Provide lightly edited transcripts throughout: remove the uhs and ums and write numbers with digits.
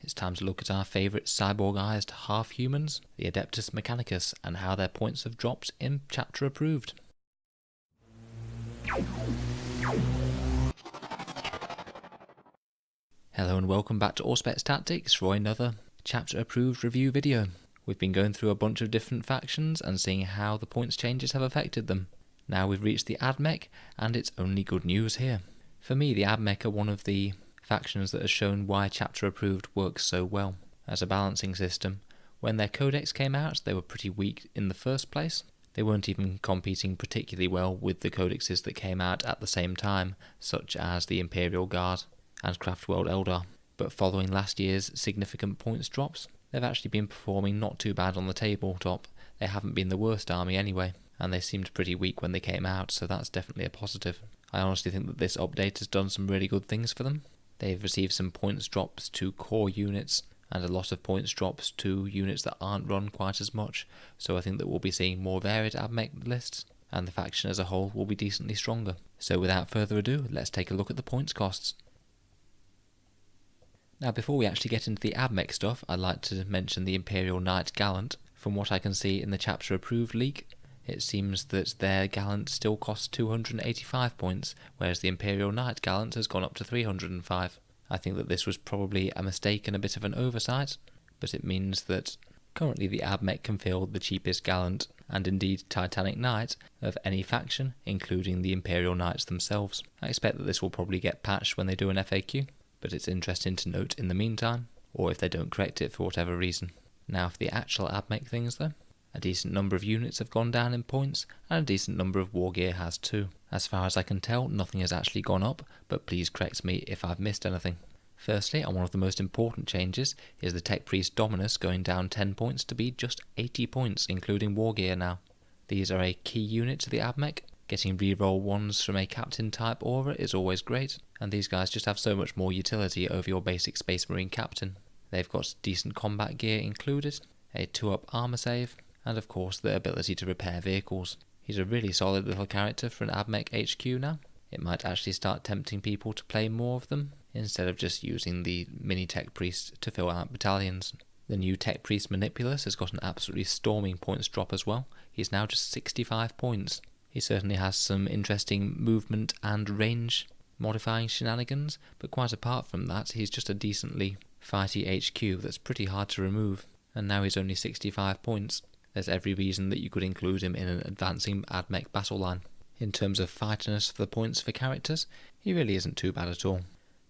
it's time to look at our favourite cyborgised half-humans, the Adeptus Mechanicus, and how their points have dropped in Chapter Approved. Hello and welcome back to Auspex Tactics for another Chapter Approved review video. We've been going through a bunch of different factions and seeing how the points changes have affected them. Now we've reached the Admech, and it's only good news here. For me, the Admech are one of the factions that has shown why Chapter Approved works so well as a balancing system. When their codex came out, they were pretty weak in the first place. They weren't even competing particularly well with the codexes that came out at the same time, such as the Imperial Guard and Craftworld Eldar. But following last year's significant points drops, they've actually been performing not too bad on the tabletop. They haven't been the worst army anyway, and they seemed pretty weak when they came out, so that's definitely a positive. I honestly think that this update has done some really good things for them. They've received some points drops to core units, and a lot of points drops to units that aren't run quite as much, so I think that we'll be seeing more varied Admech lists, and the faction as a whole will be decently stronger. So without further ado, let's take a look at the points costs. Now before we actually get into the Admech stuff, I'd like to mention the Imperial Knight Gallant. From what I can see in the Chapter Approved leak, it seems that their Gallant still costs 285 points, whereas the Imperial Knight Gallant has gone up to 305. I think that this was probably a mistake and a bit of an oversight, but it means that currently the Admech can field the cheapest Gallant, and indeed Titanic Knight, of any faction, including the Imperial Knights themselves. I expect that this will probably get patched when they do an FAQ, but it's interesting to note in the meantime, or if they don't correct it for whatever reason. Now for the actual Admech things though. A decent number of units have gone down in points, and a decent number of war gear has too. As far as I can tell, nothing has actually gone up, but please correct me if I've missed anything. Firstly, and one of the most important changes, is the Tech Priest Dominus going down 10 points to be just 80 points, including war gear now. These are a key unit to the Admech. Getting reroll ones from a captain type aura is always great, and these guys just have so much more utility over your basic Space Marine captain. They've got decent combat gear included, a 2-up armor save, and of course the ability to repair vehicles. He's a really solid little character for an Admech HQ now. It might actually start tempting people to play more of them, instead of just using the mini Tech Priest to fill out battalions. The new Tech Priest Manipulus has got an absolutely storming points drop as well. He's now just 65 points. He certainly has some interesting movement and range modifying shenanigans, but quite apart from that, he's just a decently fighty HQ that's pretty hard to remove, and now he's only 65 points. There's every reason that you could include him in an advancing Admech battle line. In terms of fightiness for the points for characters, he really isn't too bad at all.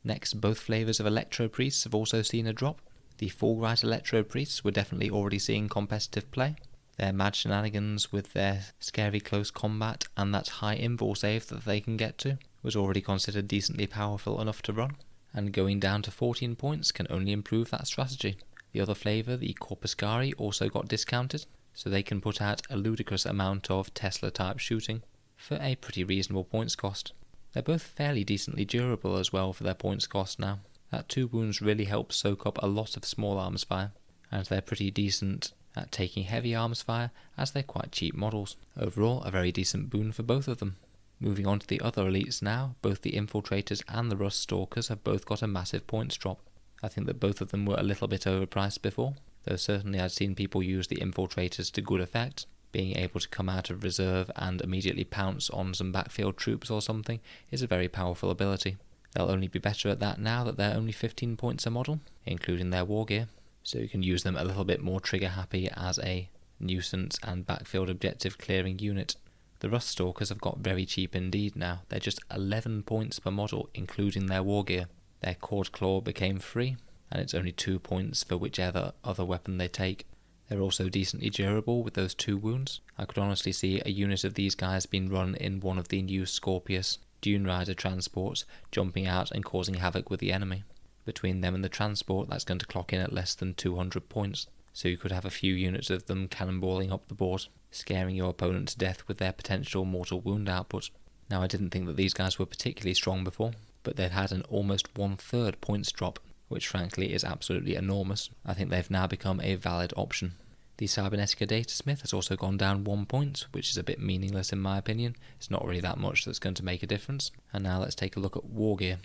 Next, both flavours of Electro Priests have also seen a drop. The Fulbright Electro Priests were definitely already seeing competitive play. Their mad shenanigans with their scary close combat and that high invul save that they can get to was already considered decently powerful enough to run, and going down to 14 points can only improve that strategy. The other flavour, the Skitarii, also got discounted, so they can put out a ludicrous amount of Tesla type shooting for a pretty reasonable points cost. They're both fairly decently durable as well for their points cost now. That 2 wounds really helps soak up a lot of small arms fire, and they're pretty decent at taking heavy arms fire as they're quite cheap models. Overall, a very decent boon for both of them. Moving on to the other elites now, both the Infiltrators and the Rust Stalkers have both got a massive points drop. I think that both of them were a little bit overpriced before, though certainly I'd seen people use the Infiltrators to good effect. Being able to come out of reserve and immediately pounce on some backfield troops or something is a very powerful ability. They'll only be better at that now that they're only 15 points a model, including their war gear, so you can use them a little bit more trigger happy as a nuisance and backfield objective clearing unit. The Rust Stalkers have got very cheap indeed now. They're just 11 points per model, including their war gear. Their Cord Claw became free, and it's only 2 points for whichever other weapon they take. They're also decently durable with those 2 wounds. I could honestly see a unit of these guys being run in one of the new Scorpius Dune Rider transports, jumping out and causing havoc with the enemy. Between them and the transport, that's going to clock in at less than 200 points, so you could have a few units of them cannonballing up the board, scaring your opponent to death with their potential mortal wound output. Now I didn't think that these guys were particularly strong before, but they'd had an almost 1/3 points drop, which frankly is absolutely enormous. I think they've now become a valid option. The Cybernetica Datasmith has also gone down 1 point, which is a bit meaningless in my opinion. It's not really that much that's going to make a difference. And now let's take a look at war gear.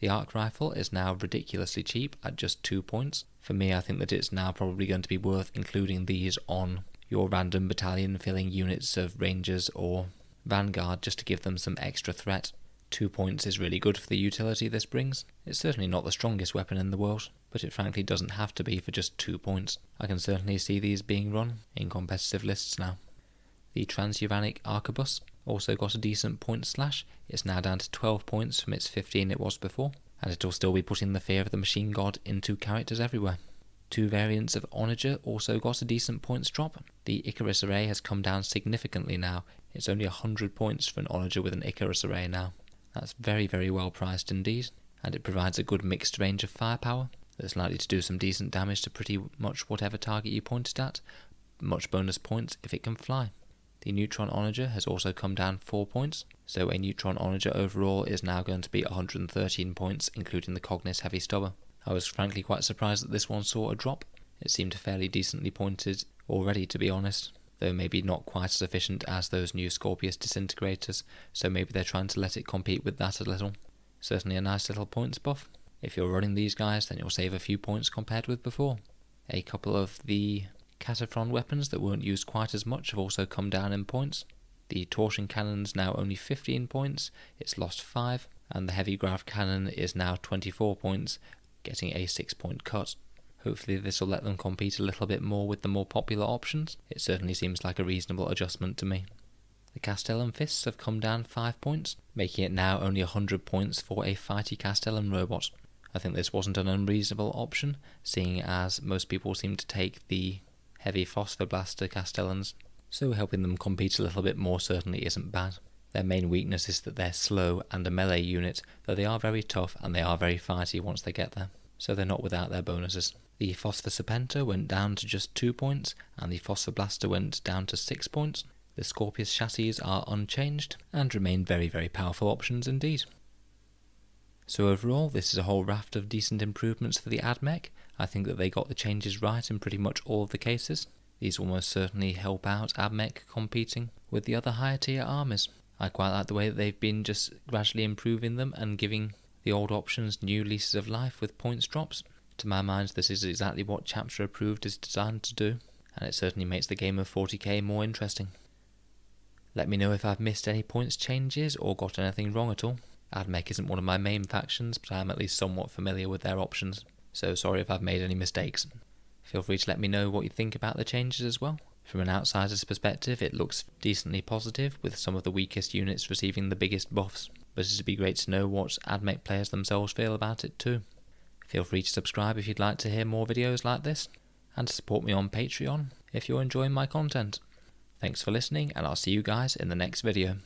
The arc rifle is now ridiculously cheap at just 2 points. For me, I think that it's now probably going to be worth including these on your random battalion filling units of Rangers or Vanguard just to give them some extra threat. 2 points is really good for the utility this brings. It's certainly not the strongest weapon in the world, but it frankly doesn't have to be for just 2 points. I can certainly see these being run in competitive lists now. The transuranic arquebus also got a decent point slash. It's now down to 12 points from its 15 it was before, and it'll still be putting the fear of the machine god into characters everywhere. 2 variants of Onager also got a decent points drop. The Icarus array has come down significantly now. It's only 100 points for an Onager with an Icarus array now. That's very, very well priced indeed, and it provides a good mixed range of firepower that's likely to do some decent damage to pretty much whatever target you point it at. Much bonus points if it can fly. The Neutron Onager has also come down 4 points, so a Neutron Onager overall is now going to be 113 points, including the Cognis Heavy Stubber. I was frankly quite surprised that this one saw a drop. It seemed fairly decently pointed already, to be honest, though maybe not quite as efficient as those new Scorpius Disintegrators, so maybe they're trying to let it compete with that a little. Certainly a nice little points buff. If you're running these guys, then you'll save a few points compared with before. A couple of the Cataphron weapons that weren't used quite as much have also come down in points. The Torsion Cannon's now only 15 points, it's lost 5, and the Heavy Grav Cannon is now 24 points, getting a 6 point cut. Hopefully this will let them compete a little bit more with the more popular options. It certainly seems like a reasonable adjustment to me. The Castellan Fists have come down 5 points, making it now only 100 points for a fighty Castellan robot. I think this wasn't an unreasonable option, seeing as most people seem to take the heavy Phosphor Blaster Castellans, so helping them compete a little bit more certainly isn't bad. Their main weakness is that they're slow and a melee unit, though they are very tough and they are very fighty once they get there, so they're not without their bonuses. The Phosphor Serpenter went down to just 2 points, and the Phosphor Blaster went down to 6 points. The Scorpius chassis are unchanged, and remain very, very powerful options indeed. So overall, this is a whole raft of decent improvements for the Admech. I think that they got the changes right in pretty much all of the cases. These will most certainly help out Admech competing with the other higher tier armies. I quite like the way that they've been just gradually improving them and giving the old options new leases of life with points drops. To my mind, this is exactly what Chapter Approved is designed to do, and it certainly makes the game of 40k more interesting. Let me know if I've missed any points changes or got anything wrong at all. Admech isn't one of my main factions, but I am at least somewhat familiar with their options, so sorry if I've made any mistakes. Feel free to let me know what you think about the changes as well. From an outsider's perspective, it looks decently positive, with some of the weakest units receiving the biggest buffs, but it'd be great to know what Admech players themselves feel about it too. Feel free to subscribe if you'd like to hear more videos like this, and to support me on Patreon if you're enjoying my content. Thanks for listening, and I'll see you guys in the next video.